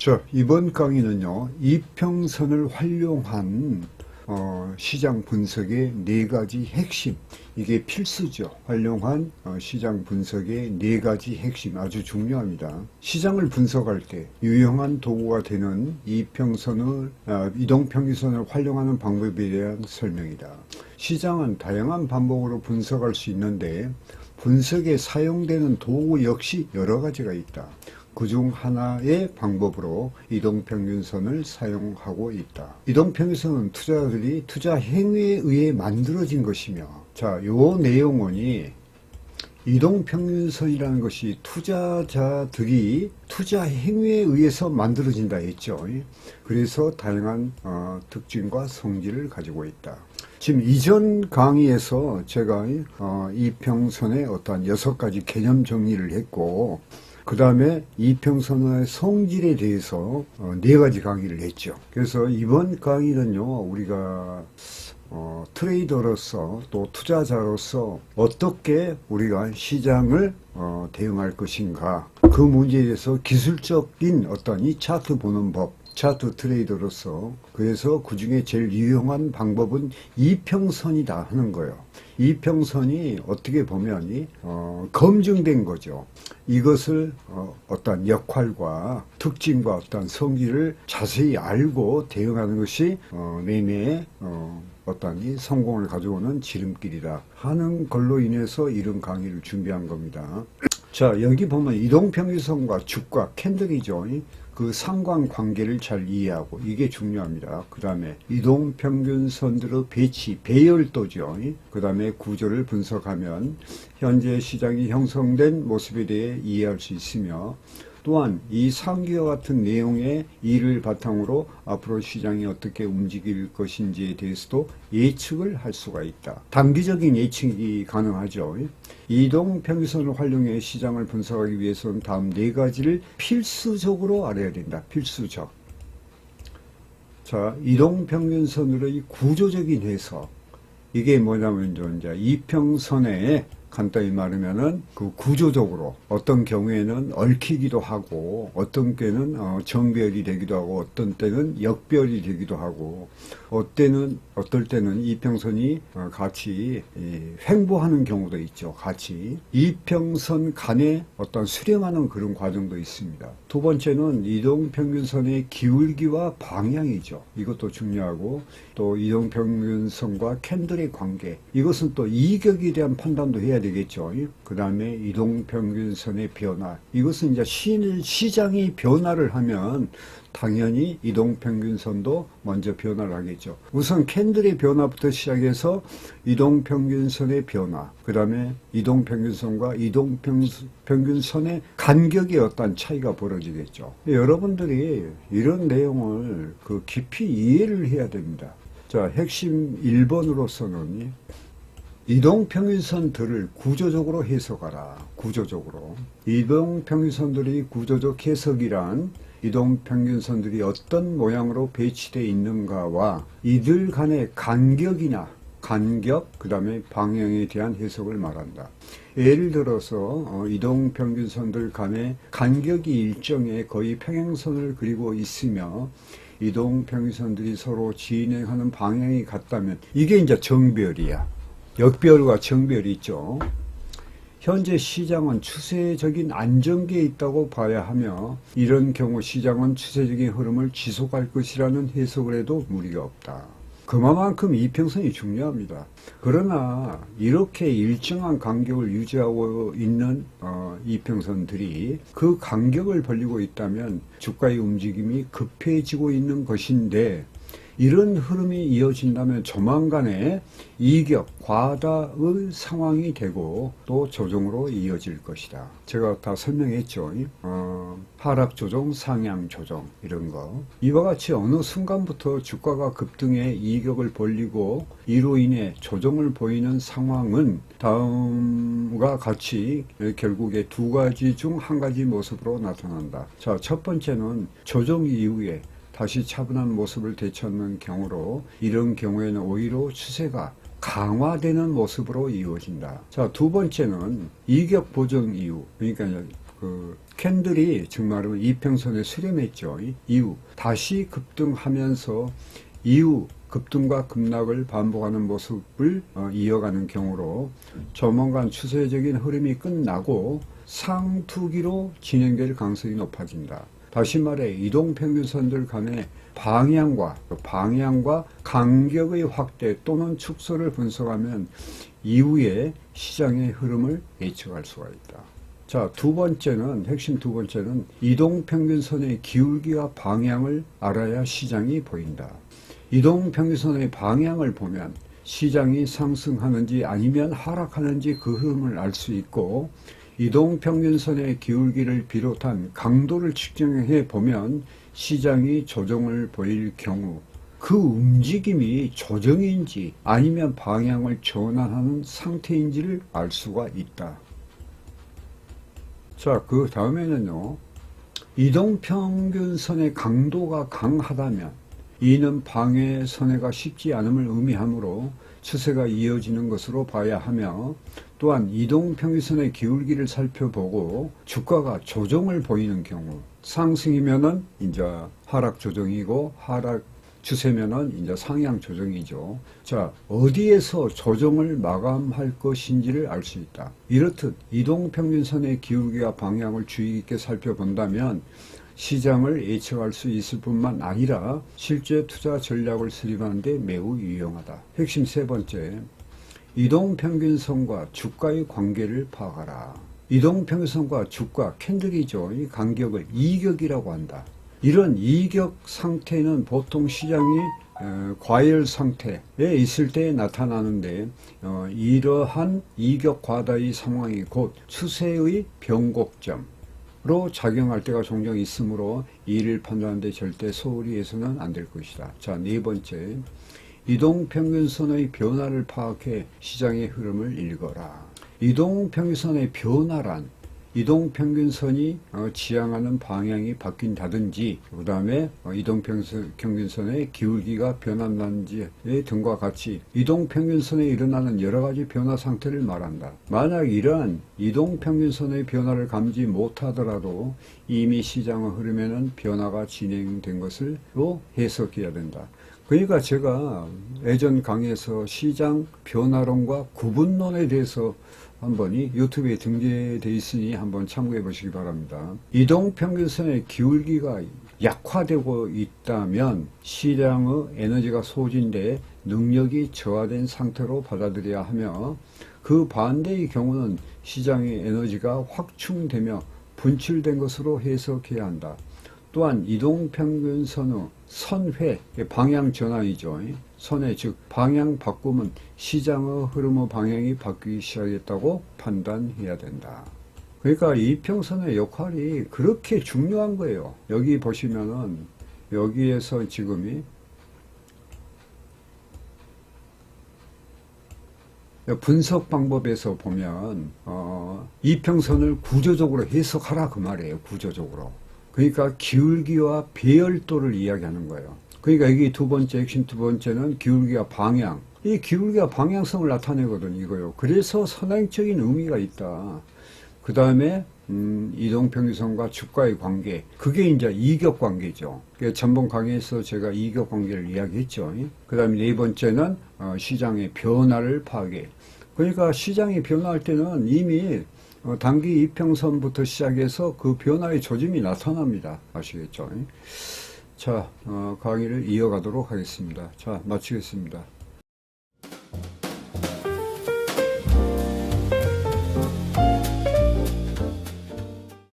자, 이번 강의는요, 이평선을 활용한 시장 분석의 4가지 핵심, 이게 필수죠. 활용한 시장 분석의 4가지 핵심, 아주 중요합니다. 시장을 분석할 때 유용한 도구가 되는 이동평균선을 활용하는 방법에 대한 설명이다. 시장은 다양한 방법으로 분석할 수 있는데 분석에 사용되는 도구 역시 여러 가지가 있다. 그중 하나의 방법으로 이동평균선을 사용하고 있다. 이동평균선은 투자자들이 투자 행위에 의해 만들어진 것이며, 자, 요 내용은 이동평균선이라는 것이 투자자들이 투자 행위에 의해서 만들어진다 했죠. 그래서 다양한 특징과 성질을 가지고 있다. 지금 이전 강의에서 제가 이평선의 어떠한 6가지 개념 정리를 했고, 그 다음에 이평선의 성질에 대해서 4가지 강의를 했죠. 그래서 이번 강의는요, 우리가 트레이더로서 또 투자자로서 어떻게 우리가 시장을 대응할 것인가, 그 문제에 대해서 기술적인 어떤 이 차트 보는 법, 차트 트레이더로서, 그래서 그 중에 제일 유용한 방법은 이평선이다 하는 거예요. 이평선이 어떻게 보면 검증된 거죠. 이것을 어떤 역할과 특징과 어떤 성질을 자세히 알고 대응하는 것이 매매의 어떤 이 성공을 가져오는 지름길이다 하는 걸로 인해서 이런 강의를 준비한 겁니다. 자, 여기 보면 이동평균선과 주가 캔들이죠. 그 상관관계를 잘 이해하고, 이게 중요합니다. 그 다음에 이동평균선들의 배치, 배열도죠. 그 다음에 구조를 분석하면 현재 시장이 형성된 모습에 대해 이해할 수 있으며, 또한 이 상기와 같은 내용의 이를 바탕으로 앞으로 시장이 어떻게 움직일 것인지에 대해서도 예측을 할 수가 있다. 단기적인 예측이 가능하죠. 이동평균선을 활용해 시장을 분석하기 위해서는 다음 4가지를 필수적으로 알아야 된다. 필수적. 자, 이동평균선으로의 구조적인 해석. 이게 뭐냐면 이제 이평선에 간단히 말하면은 그 구조적으로 어떤 경우에는 얽히기도 하고, 어떤 때는 정배열이 되기도 하고, 어떤 때는 역배열이 되기도 하고, 어떨 때는 이평선이 같이 횡보하는 경우도 있죠. 같이 이평선 간에 어떤 수렴하는 그런 과정도 있습니다. 두 번째는 이동평균선의 기울기와 방향이죠. 이것도 중요하고, 또 이동평균선과 캔들의 관계, 이것은 또 이격에 대한 판단도 해야 되겠죠. 그 다음에 이동평균선의 변화, 이것은 이제 시장이 변화를 하면 당연히 이동평균선도 먼저 변화를 하겠죠. 우선 캔들의 변화부터 시작해서 이동평균선의 변화, 그 다음에 이동평균선과 이동평균선의 간격의 어떤 차이가 벌어지겠죠. 여러분들이 이런 내용을 깊이 이해를 해야 됩니다. 자, 핵심 1번으로서는 이동평균선들을 구조적으로 해석하라. 구조적으로. 이동평균선들의 구조적 해석이란 이동평균선들이 어떤 모양으로 배치되어 있는가와 이들 간의 간격, 그 다음에 방향에 대한 해석을 말한다. 예를 들어서 이동평균선들 간의 간격이 일정의 거의 평행선을 그리고 있으며 이동평균선들이 서로 진행하는 방향이 같다면 이게 이제 정배열이야. 역배열과 정배열이 있죠. 현재 시장은 추세적인 안정기에 있다고 봐야 하며, 이런 경우 시장은 추세적인 흐름을 지속할 것이라는 해석을 해도 무리가 없다. 그만큼 이평선이 중요합니다. 그러나 이렇게 일정한 간격을 유지하고 있는 이평선들이 그 간격을 벌리고 있다면 주가의 움직임이 급해지고 있는 것인데, 이런 흐름이 이어진다면 조만간에 이격, 과다의 상황이 되고 또 조정으로 이어질 것이다. 제가 다 설명했죠. 하락 조정, 상향 조정 이런 거. 이와 같이 어느 순간부터 주가가 급등해 이격을 벌리고 이로 인해 조정을 보이는 상황은 다음과 같이 결국에 2가지 중 1가지 모습으로 나타난다. 자, 첫 번째는 조정 이후에 다시 차분한 모습을 되찾는 경우로, 이런 경우에는 오히려 추세가 강화되는 모습으로 이루어진다. 자, 두 번째는 이격 보정 이후, 그러니까 그 캔들이 정말로 이평선에 수렴했죠. 이후 다시 급등하면서 이후 급등과 급락을 반복하는 모습을 이어가는 경우로 조만간 추세적인 흐름이 끝나고 상투기로 진행될 가능성이 높아진다. 다시 말해 이동평균선들 간의 방향과 간격의 확대 또는 축소를 분석하면 이후에 시장의 흐름을 예측할 수가 있다. 자, 핵심 두 번째는 이동평균선의 기울기와 방향을 알아야 시장이 보인다. 이동평균선의 방향을 보면 시장이 상승하는지 아니면 하락하는지 그 흐름을 알 수 있고, 이동평균선의 기울기를 비롯한 강도를 측정해 보면 시장이 조정을 보일 경우 그 움직임이 조정인지 아니면 방향을 전환하는 상태인지를 알 수가 있다. 자, 그 다음에는요, 이동평균선의 강도가 강하다면 이는 방해 선회가 쉽지 않음을 의미하므로 추세가 이어지는 것으로 봐야 하며, 또한 이동평균선의 기울기를 살펴보고 주가가 조정을 보이는 경우, 상승이면은 이제 하락 조정이고 하락 추세면은 이제 상향 조정이죠. 자, 어디에서 조정을 마감할 것인지를 알 수 있다. 이렇듯 이동평균선의 기울기와 방향을 주의 깊게 살펴본다면 시장을 예측할 수 있을 뿐만 아니라 실제 투자 전략을 수립하는 데 매우 유용하다. 핵심 세 번째, 이동평균선과 주가의 관계를 파악하라. 이동평균선과 주가, 캔들이죠. 이 간격을 이격이라고 한다. 이런 이격 상태는 보통 시장이 과열 상태에 있을 때 나타나는데, 이러한 이격 과다의 상황이 곧 추세의 변곡점으로 작용할 때가 종종 있으므로 이를 판단하는데 절대 소홀히 해서는 안 될 것이다. 자, 네 번째, 이동평균선의 변화를 파악해 시장의 흐름을 읽어라. 이동평균선의 변화란 이동평균선이 지향하는 방향이 바뀐다든지, 그 다음에 이동평균선의 기울기가 변한다든지 등과 같이 이동평균선에 일어나는 여러가지 변화 상태를 말한다. 만약 이러한 이동평균선의 변화를 감지 못하더라도 이미 시장의 흐름에는 변화가 진행된 것으로 해석해야 된다. 그러니까 제가 예전 강의에서 시장 변화론과 구분론에 대해서 한번 유튜브에 등재되어 있으니 한번 참고해 보시기 바랍니다. 이동평균선의 기울기가 약화되고 있다면 시장의 에너지가 소진돼 능력이 저하된 상태로 받아들여야 하며, 그 반대의 경우는 시장의 에너지가 확충되며 분출된 것으로 해석해야 한다. 또한 이동평균선의 선회, 방향 전환이죠. 선회, 즉 방향 바꾸면 시장의 흐름의 방향이 바뀌기 시작했다고 판단해야 된다. 그러니까 이평선의 역할이 그렇게 중요한 거예요. 여기 보시면은 여기에서 지금이 분석 방법에서 보면 이평선을 구조적으로 해석하라 그 말이에요. 구조적으로. 그러니까 기울기와 배열도를 이야기하는 거예요. 그러니까 여기 핵심 두 번째는 기울기와 방향. 이 기울기와 방향성을 나타내거든, 이거요. 그래서 선행적인 의미가 있다. 그 다음에 이동평균선과 주가의 관계. 그게 이제 이격 관계죠. 전번 강의에서 제가 이격 관계를 이야기했죠. 그 다음에 네 번째는 시장의 변화를 파악해. 그러니까 시장이 변화할 때는 이미 단기 이평선부터 시작해서 그 변화의 조짐이 나타납니다. 아시겠죠? 자, 강의를 이어가도록 하겠습니다. 자, 마치겠습니다.